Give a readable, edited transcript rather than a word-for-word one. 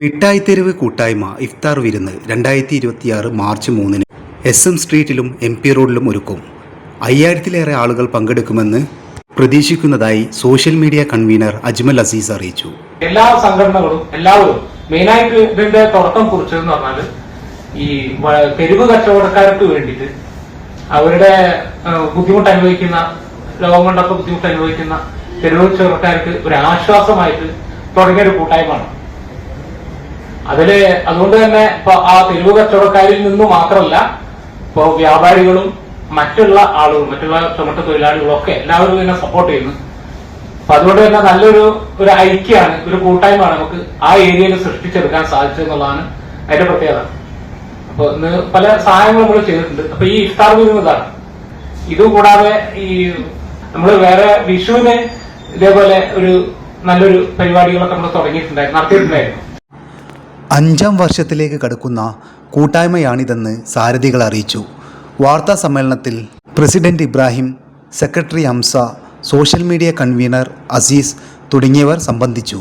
മിഠായിത്തെരുവ് കൂട്ടായ്മ ഇഫ്താർ വിരുന്ന് 2026 മാർച്ച് 3-ന് SM സ്ട്രീറ്റിലും MP റോഡിലും ഒരുക്കും. 5000-ലേറെ ആളുകൾ പങ്കെടുക്കുമെന്ന് പ്രതീക്ഷിക്കുന്നതായി social media convener Ajmal Azeez അറിയിച്ചു. എല്ലാ സംഘടനകളും എല്ലാവരും മെയിനായിട്ട് ഇതിന്റെ തുടക്കം കുറിച്ചതെന്ന് പറഞ്ഞാൽ ഈ തെരുവ് കച്ചവടക്കാർക്ക് വേണ്ടിയിട്ട് അവരുടെ ബുദ്ധിമുട്ട് അനുഭവിക്കുന്ന ലോകം കൊണ്ടൊക്കെ ബുദ്ധിമുട്ട് അനുഭവിക്കുന്ന തെരുവ് കച്ചവടക്കാർക്ക് ഒരു ആശ്വാസമായിട്ട് തുടങ്ങിയ ഒരു കൂട്ടായ്മയാണ്. അതുകൊണ്ട് തന്നെ ഇപ്പൊ ആ തെരുവ് കച്ചവടക്കാരിൽ നിന്നും മാത്രമല്ല, ഇപ്പൊ വ്യാപാരികളും മറ്റുള്ള ആളുകളും മറ്റുള്ള ചുമട്ട് തൊഴിലാളികളും ഒക്കെ എല്ലാവരും ഇതിനെ സപ്പോർട്ട് ചെയ്യുന്നു. അപ്പൊ അതുകൊണ്ട് തന്നെ നല്ലൊരു ഐക്യമാണ്, ഒരു കൂട്ടായ്മയാണ് നമുക്ക് ആ ഏരിയയിൽ സൃഷ്ടിച്ചെടുക്കാൻ സാധിച്ചതെന്നുള്ളതാണ് അതിന്റെ പ്രത്യേകത. അപ്പൊ ഇന്ന് പല സഹായങ്ങളും നമ്മൾ ചെയ്തിട്ടുണ്ട്. അപ്പൊ ഈ ഇഫ്താർ വിരുന്നതാണ്. ഇതുകൂടാതെ ഈ നമ്മൾ വേറെ വിഷുവിന് ഇതേപോലെ നല്ലൊരു പരിപാടികളൊക്കെ നമ്മൾ നടത്തിയിട്ടുണ്ടായിരുന്നു. 5-ാം വർഷത്തിലേക്ക് കടക്കുന്ന കൂട്ടായ്മയാണിതെന്ന് സാരഥികൾ അറിയിച്ചു. വാർത്താ സമ്മേളനത്തിൽ president Ibrahim, secretary Hamza, social media convener Azeez തുടങ്ങിയവർ സംബന്ധിച്ചു.